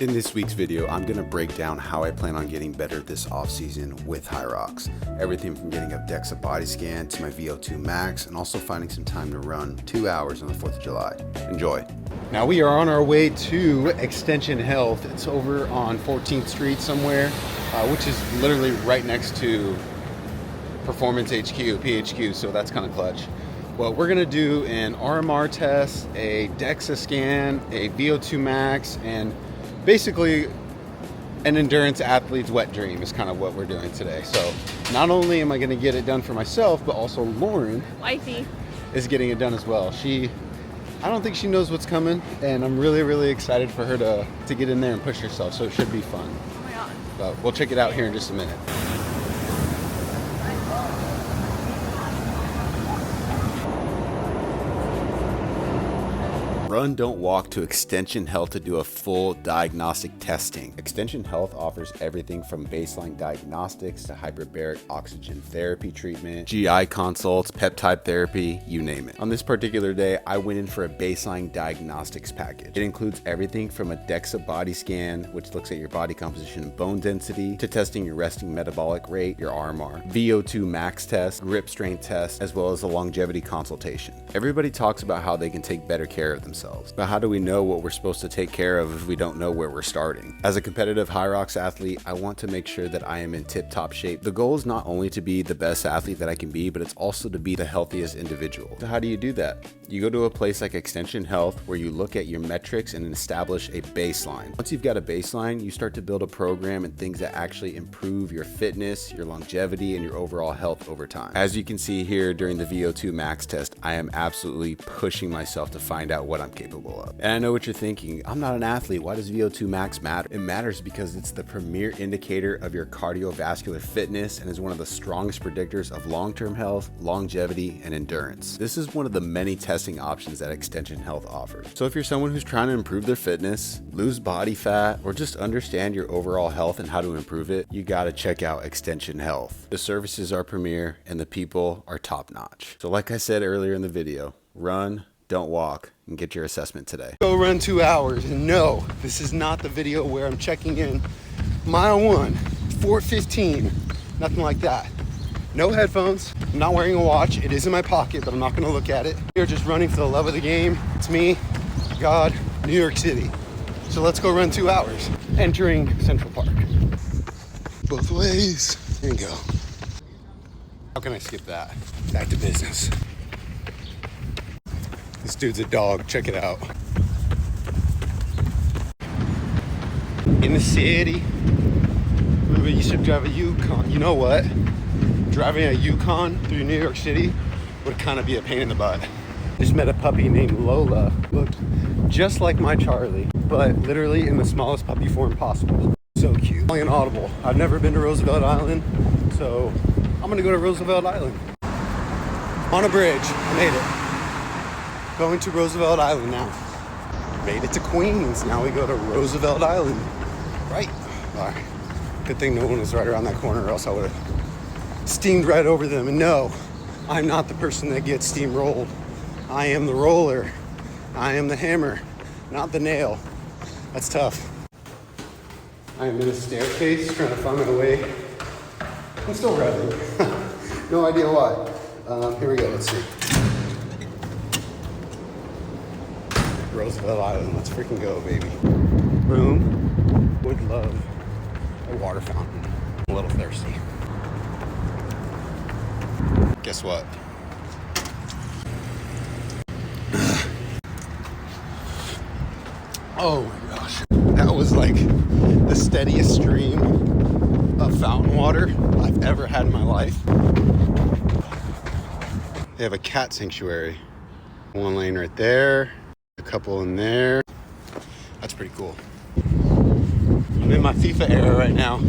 In this week's video, I'm going to break down how I plan on getting better this off-season with HYROX. Everything from getting a DEXA body scan to my VO2 max, and also finding some time to run 2 hours on the 4th of July. Enjoy. Now we are on our way to Extension Health. It's over on 14th Street somewhere, which is literally right next to Performance HQ, PHQ, so that's kind of clutch. Well, we're gonna do an RMR test, a DEXA scan, a VO2 max, and basically an endurance athlete's wet dream is kind of what we're doing today. So not only am I gonna get it done for myself, but also Lauren, wifey, is getting it done as well. I don't think she knows what's coming, and I'm really excited for her to get in there and push herself, so it should be fun. oh my god. But we'll check it out here in just a minute. Run, don't walk to Extension Health to do a full diagnostic testing. Extension Health offers everything from baseline diagnostics to hyperbaric oxygen therapy treatment, GI consults, peptide therapy, you name it. On this particular day, I went in for a baseline diagnostics package. It includes everything from a DEXA body scan, which looks at your body composition and bone density, to testing your resting metabolic rate, your RMR, VO2 max test, grip strength test, as well as a longevity consultation. Everybody talks about how they can take better care of themselves. But how do we know what we're supposed to take care of if we don't know where we're starting? As a competitive HYROX athlete, I want to make sure that I am in tip-top shape. The goal is not only to be the best athlete that I can be, but it's also to be the healthiest individual. So how do you do that? You go to a place like Extension Health where you look at your metrics and establish a baseline. Once you've got a baseline, you start to build a program and things that actually improve your fitness, your longevity, and your overall health over time. As you can see here during the VO2 max test, I am absolutely pushing myself to find out what I'm capable of. And I know what you're thinking, I'm not an athlete, why does VO2 max matter? It matters because it's the premier indicator of your cardiovascular fitness and is one of the strongest predictors of long-term health, longevity, and endurance. This is one of the many testing options that Extension Health offers. So if you're someone who's trying to improve their fitness, lose body fat, or just understand your overall health and how to improve it, you gotta check out Extension Health. The services are premier and the people are top-notch. So like I said earlier in the video, run, don't walk, and get your assessment today. Go run 2 hours, and no, this is not the video where I'm checking in mile 1, 4:15, nothing like that. No headphones, I'm not wearing a watch, it is in my pocket, but I'm not gonna look at it. We're just running for the love of the game. It's me, God, New York City. So let's go run 2 hours. Entering Central Park. Both ways, there you go. How can I skip that? Back to business. This dude's a dog, check it out. In the city, we used to drive a Yukon. You know what? Driving a Yukon through New York City would kind of be a pain in the butt. Just met a puppy named Lola. Looked just like my Charlie, but literally in the smallest puppy form possible. So cute. Only an audible. I've never been to Roosevelt Island, so I'm gonna go to Roosevelt Island. On a bridge, I made it. Going to Roosevelt Island now. Made it to Queens. Now we go to Roosevelt Island. Right. All right. Good thing no one was right around that corner, or else I would have steamed right over them. And no, I'm not the person that gets steamrolled. I am the roller. I am the hammer, not the nail. That's tough. I am in a staircase trying to find my way. I'm still driving. No idea why. Here we go. Let's see. Roosevelt Island, let's freaking go, baby. Boom. Would love a water fountain. I'm a little thirsty. Guess what? Oh my gosh. That was like the steadiest stream of fountain water I've ever had in my life. They have a cat sanctuary. One lane right there. A couple in there. That's pretty cool. I'm in my FIFA era right now.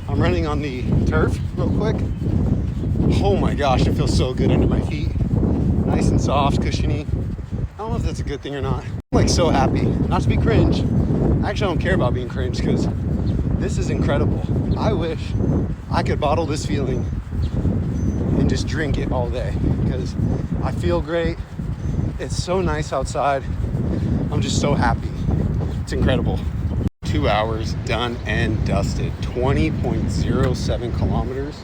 I'm running on the turf real quick. Oh my gosh, it feels so good under my feet. Nice and soft, cushiony. I don't know if that's a good thing or not. I'm like so happy. Not to be cringe. Actually, I don't care about being cringe because this is incredible. I wish I could bottle this feeling and just drink it all day because I feel great. It's so nice outside. I'm just so happy. It's incredible. 2 hours, done and dusted. 20.07 kilometers.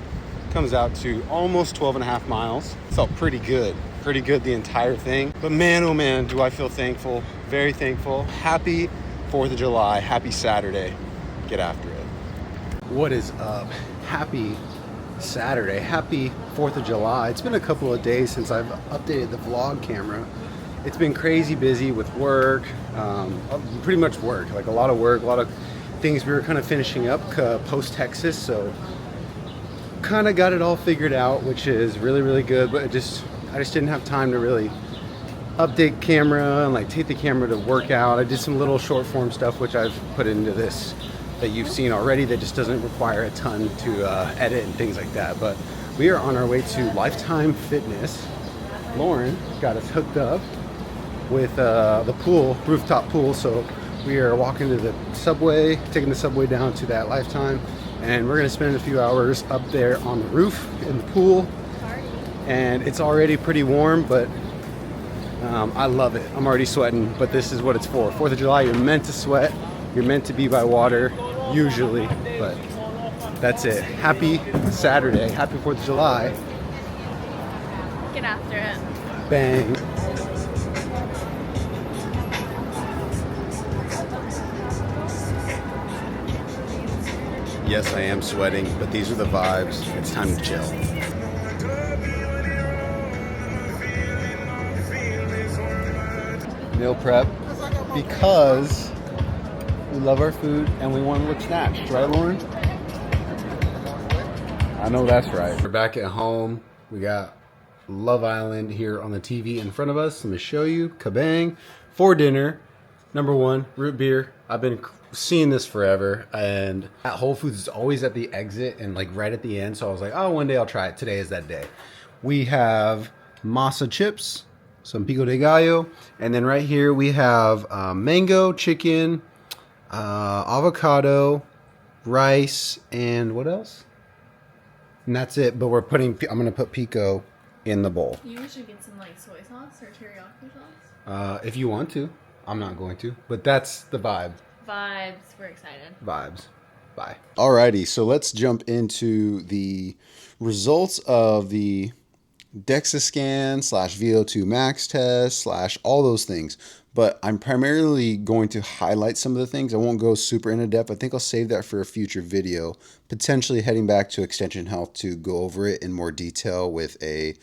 Comes out to almost 12 and a half miles. Felt pretty good the entire thing. But man, oh man, do I feel thankful. Very thankful. Happy 4th of July. Happy Saturday. Get after it. What is up? Happy Saturday. Happy 4th of July. It's been a couple of days since I've updated the vlog camera. It's been crazy busy with work, pretty much work, like a lot of work, a lot of things we were kind of finishing up post Texas, so kind of got it all figured out, which is really good, but I just didn't have time to really update camera and like take the camera to work out. I did some little short form stuff which I've put into this that you've seen already that just doesn't require a ton to edit and things like that. But we are on our way to Lifetime Fitness. Lauren got us hooked up with the pool, rooftop pool, so we are walking to the subway, taking the subway down to that Lifetime, and we're gonna spend a few hours up there on the roof in the pool. And it's already pretty warm, but I love it. I'm already sweating, but this is what it's for. 4th of July, you're meant to sweat, you're meant to be by water usually, but that's it. Happy Saturday, happy 4th of July. Get after it. Bang. Yes, I am sweating, but these are the vibes. It's time to chill. Meal prep because we love our food and we want to look snatched, right, Lauren? I know that's right. We're back at home. We got Love Island here on the TV in front of us. Let me show you. Kabang. For dinner, number one, root beer. I've been seeing this forever, and at Whole Foods is always at the exit and like right at the end, so I was like, oh, one day I'll try it. Today is that day. We have masa chips, some pico de gallo, and then right here we have mango, chicken, avocado, rice, and what else? And that's it. But I'm gonna put pico in the bowl. You should get some like soy sauce or teriyaki sauce. If you want to. I'm not going to, but that's the vibe. Vibes. We're excited. Vibes. Bye. Alrighty, so let's jump into the results of the DEXA scan / VO2 max test / all those things. But I'm primarily going to highlight some of the things. I won't go super into depth. I think I'll save that for a future video, potentially heading back to Extension Health to go over it in more detail with a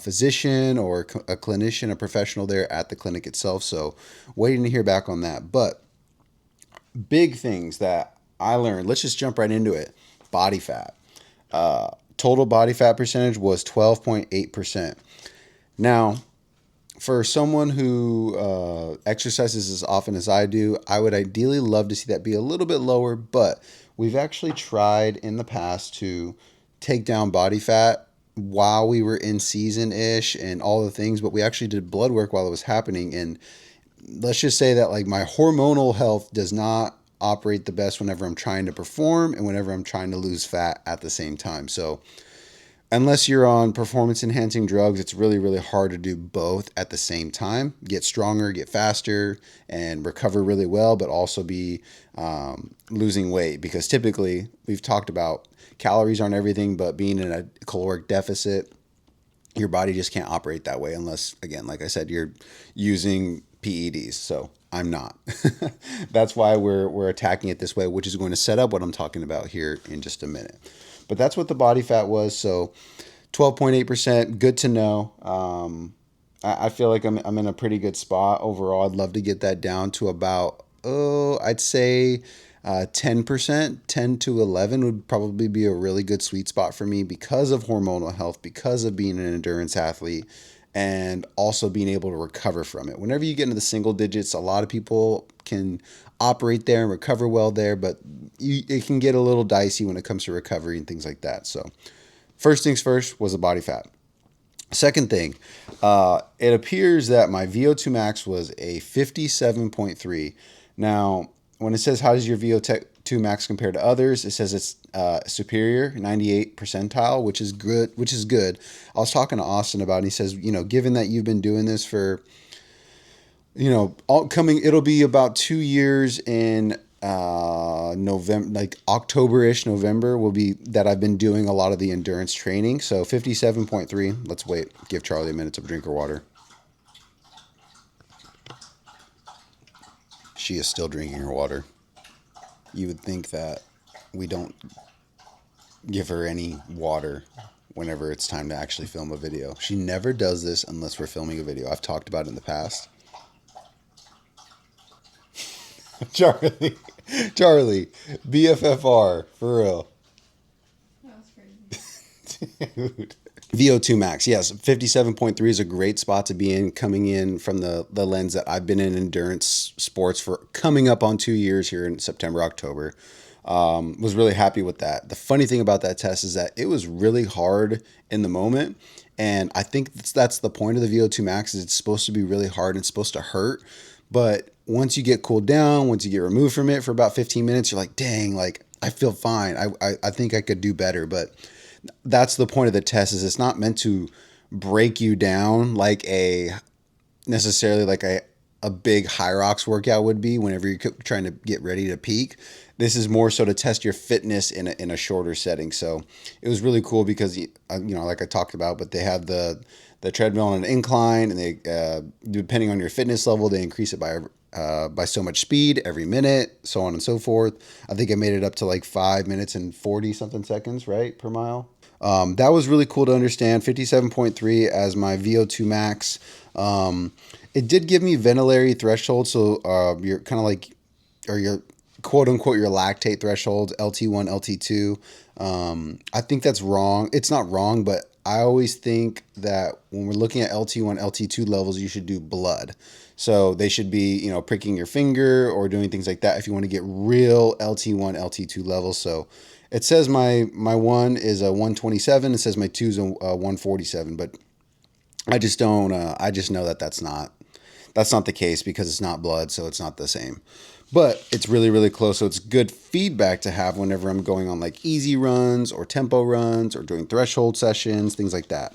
physician or a clinician, a professional there at the clinic itself. So waiting to hear back on that. But big things that I learned, let's just jump right into it. Body fat. Total body fat percentage was 12.8%. Now, for someone who exercises as often as I do, I would ideally love to see that be a little bit lower, but we've actually tried in the past to take down body fat while we were in season-ish and all the things, but we actually did blood work while it was happening, and let's just say that like my hormonal health does not operate the best whenever I'm trying to perform and whenever I'm trying to lose fat at the same time. So unless you're on performance enhancing drugs, it's really hard to do both at the same time. Get stronger, get faster, and recover really well, but also be losing weight, because typically we've talked about calories aren't everything, but being in a caloric deficit, your body just can't operate that way unless, again, like I said, you're using PEDs. So I'm not. That's why we're attacking it this way, which is going to set up what I'm talking about here in just a minute. But that's what the body fat was. So 12.8%, good to know. I feel like I'm in a pretty good spot overall. I'd love to get that down to about, I'd say 10%, 10 to 11 would probably be a really good sweet spot for me because of hormonal health, because of being an endurance athlete, and also being able to recover from it. Whenever you get into the single digits, a lot of people can operate there and recover well there, but it can get a little dicey when it comes to recovery and things like that. So first things first was the body fat. Second thing, it appears that my VO2 max was a 57.3. Now, when it says how does your VO2 max compare to others, it says it's superior, 98 percentile, which is good. I was talking to Austin about it, and he says, given that you've been doing this for, it'll be about 2 years in November, like October-ish, November will be that I've been doing a lot of the endurance training. So 57.3. Let's wait. Give Charlie a minute to drink her water. She is still drinking her water. You would think that we don't give her any water whenever it's time to actually film a video. She never does this unless we're filming a video. I've talked about it in the past. Charlie, BFFR, for real. That's crazy. Dude. VO2 max, yes, 57.3 is a great spot to be in, coming in from the lens that I've been in endurance sports for coming up on 2 years here in September, October. Was really happy with that. The funny thing about that test is that it was really hard in the moment. And I think that's the point of the VO2 max, is it's supposed to be really hard and it's supposed to hurt. But once you get cooled down, once you get removed from it for about 15 minutes, you're like, dang, like I feel fine. I think I could do better. But that's the point of the test, is it's not meant to break you down like necessarily like a big HYROX workout would be whenever you're trying to get ready to peak. This is more so to test your fitness in a shorter setting. So it was really cool because, like I talked about, but they have the treadmill on an incline, and they, depending on your fitness level, they increase it by so much speed every minute, so on and so forth. I think I made it up to like 5 minutes and 40 something seconds, right, per mile. That was really cool to understand. 57.3 as my VO2 max. It did give me ventilatory threshold, so you're kind of like, or your quote unquote your lactate threshold, LT1, LT2. I think that's wrong. It's not wrong, but I always think that when we're looking at LT1, LT2 levels, you should do blood. So they should be, pricking your finger or doing things like that if you want to get real LT1, LT2 levels. So it says my one is a 127. It says my two is a 147, but I just don't. I just know that that's not the case because it's not blood, so it's not the same. But it's really, really close. So it's good feedback to have whenever I'm going on like easy runs or tempo runs or doing threshold sessions, things like that.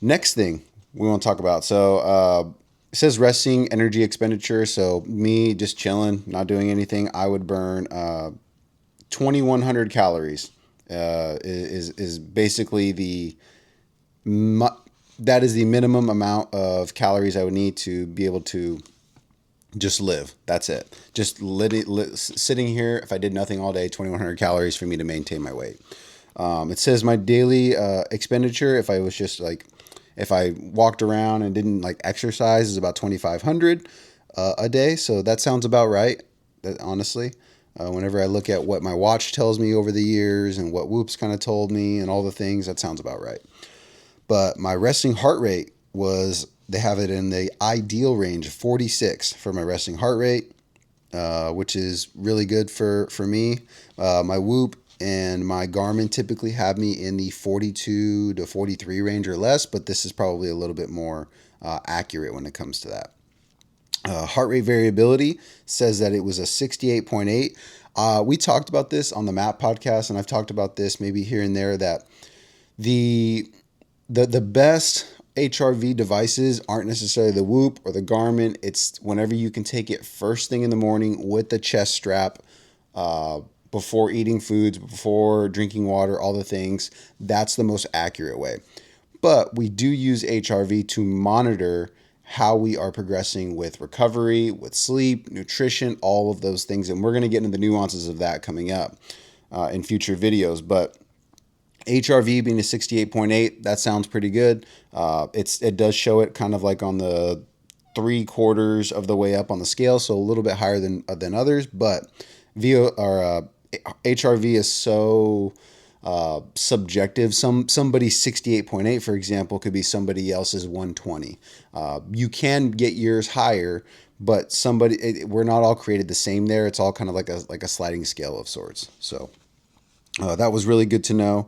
Next thing we want to talk about. So it says resting energy expenditure. So me just chilling, not doing anything, I would burn 2,100 calories. Is basically that is the minimum amount of calories I would need to be able to just live. That's it. Just sitting here, if I did nothing all day, 2,100 calories for me to maintain my weight. It says my daily expenditure, if I was just like, if I walked around and didn't like exercise, is about 2,500 a day. So that sounds about right, honestly. Whenever I look at what my watch tells me over the years and what Whoop's kind of told me and all the things, that sounds about right. But my resting heart rate they have it in the ideal range of 46 for my resting heart rate, which is really good for me. My Whoop and my Garmin typically have me in the 42 to 43 range or less, but this is probably a little bit more accurate when it comes to that. Heart rate variability says that it was a 68.8. We talked about this on the MAP podcast, and I've talked about this maybe here and there, that the best HRV devices aren't necessarily the Whoop or the Garmin. It's whenever you can take it first thing in the morning with the chest strap, before eating foods, before drinking water, all the things. That's the most accurate way. But we do use HRV to monitor how we are progressing with recovery, with sleep, nutrition, all of those things. And we're going to get into the nuances of that coming up in future videos. But HRV being a 68.8, that sounds pretty good. It does show it kind of like on the 3/4 of the way up on the scale, so a little bit higher than others. But HRV is so subjective. Somebody's 68.8, for example, could be somebody else's 120. You can get yours higher, but we're not all created the same there. It's all kind of like a sliding scale of sorts. So that was really good to know.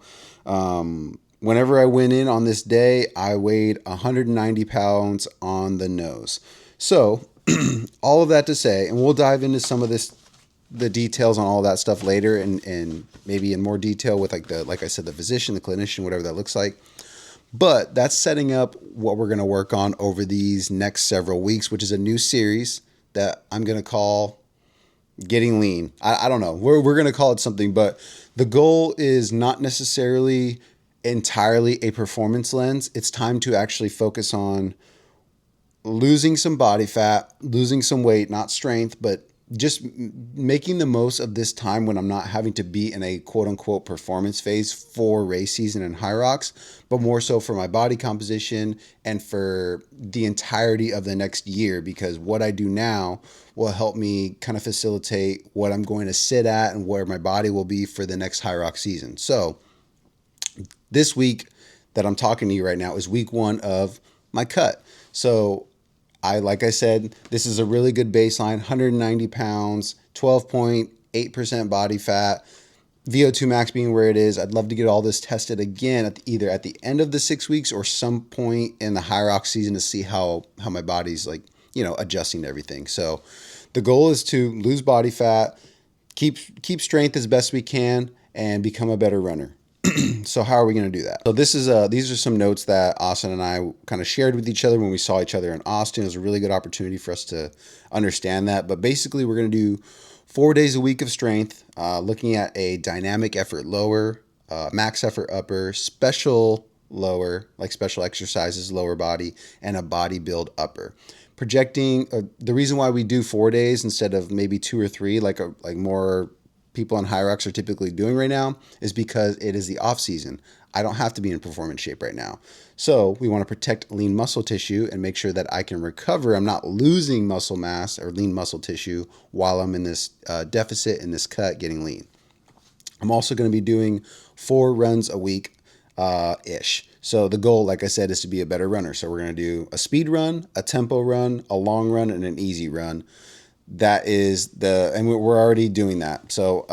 Whenever I went in on this day, I weighed 190 pounds on the nose. So all of that to say, and we'll dive into some of the details on all that stuff later, and maybe in more detail with like I said, the physician, the clinician, whatever that looks like. But that's setting up what we're going to work on over these next several weeks, which is a new series that I'm going to call getting lean. I don't know. We're going to call it something, but the goal is not necessarily entirely a performance lens. It's time to actually focus on losing some body fat, losing some weight, not strength, but just making the most of this time when I'm not having to be in a quote unquote performance phase for race season and HYROX, but more so for my body composition and for the entirety of the next year, because what I do now will help me kind of facilitate what I'm going to sit at and where my body will be for the next HYROX season. So this week that I'm talking to you right now is week 1 of my cut. So like I said, this is a really good baseline, 190 pounds, 12.8% body fat, VO2 max being where it is. I'd love to get all this tested again either at the end of the 6 weeks or some point in the HYROX season to see how my body's like, adjusting to everything. So the goal is to lose body fat, keep strength as best we can, and become a better runner. So how are we going to do that? So these are some notes that Austin and I kind of shared with each other when we saw each other in Austin. It was a really good opportunity for us to understand that. But basically, we're going to do 4 days a week of strength, looking at a dynamic effort lower, max effort upper, special lower, like special exercises lower body, and a body build upper. Projecting the reason why we do 4 days instead of maybe 2 or 3, like more people on HYROX are typically doing right now, is because it is the off season. I don't have to be in performance shape right now. So we want to protect lean muscle tissue and make sure that I can recover. I'm not losing muscle mass or lean muscle tissue while I'm in this deficit, in this cut, getting lean. I'm also going to be doing 4 runs a week ish. So the goal, like I said, is to be a better runner. So we're going to do a speed run, a tempo run, a long run, and an easy run. And we're already doing that. So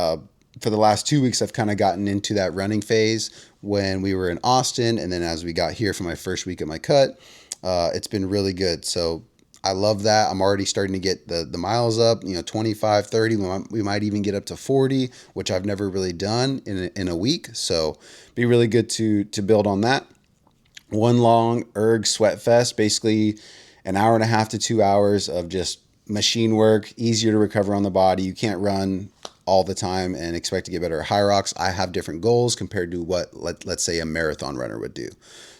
for the last 2 weeks, I've kind of gotten into that running phase when we were in Austin. And then as we got here for my first week at my cut, it's been really good. So I love that. I'm already starting to get the miles up, 25, 30. We might even get up to 40, which I've never really done in a week. So be really good to build on that. One long erg sweat fest, basically an hour and a half to 2 hours of just machine work, easier to recover on the body. You can't run all the time and expect to get better at HYROX. I have different goals compared to what let's say a marathon runner would do.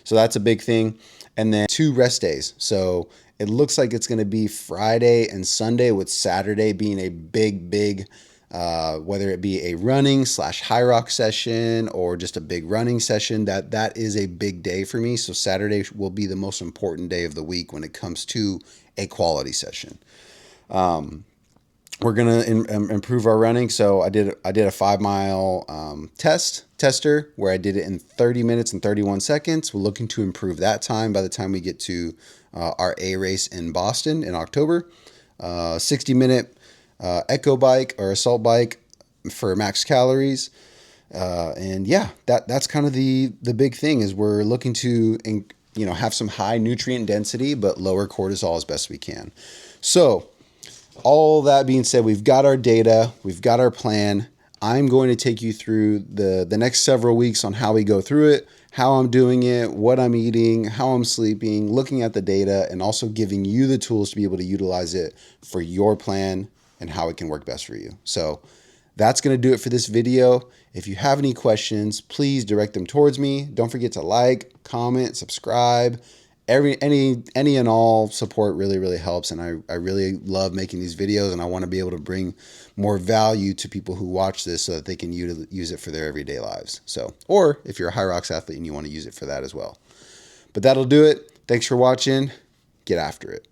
So that's a big thing. And then 2 rest days. So it looks like it's going to be Friday and Sunday, with Saturday being a big whether it be a running / HYROX session or just a big running session, that is a big day for me. So Saturday will be the most important day of the week when it comes to a quality session. We're going to improve our running. So I did a 5-mile tester where I did it in 30 minutes and 31 seconds. We're looking to improve that time by the time we get to our A race in Boston in October. 60-minute echo bike or assault bike for max calories. And yeah, that's kind of the big thing is we're looking to have some high nutrient density, but lower cortisol as best we can. So all that being said, we've got our data, we've got our plan. I'm going to take you through the next several weeks on how we go through it, how I'm doing it, what I'm eating, how I'm sleeping, looking at the data, and also giving you the tools to be able to utilize it for your plan and how it can work best for you. So that's going to do it for this video. If you have any questions, please direct them towards me. Don't forget to like, comment, subscribe. Any and all support really helps, and I really love making these videos, and I want to be able to bring more value to people who watch this so that they can use it for their everyday lives. So, or if you're a HYROX athlete and you want to use it for that as well. But that'll do it. Thanks for watching. Get after it.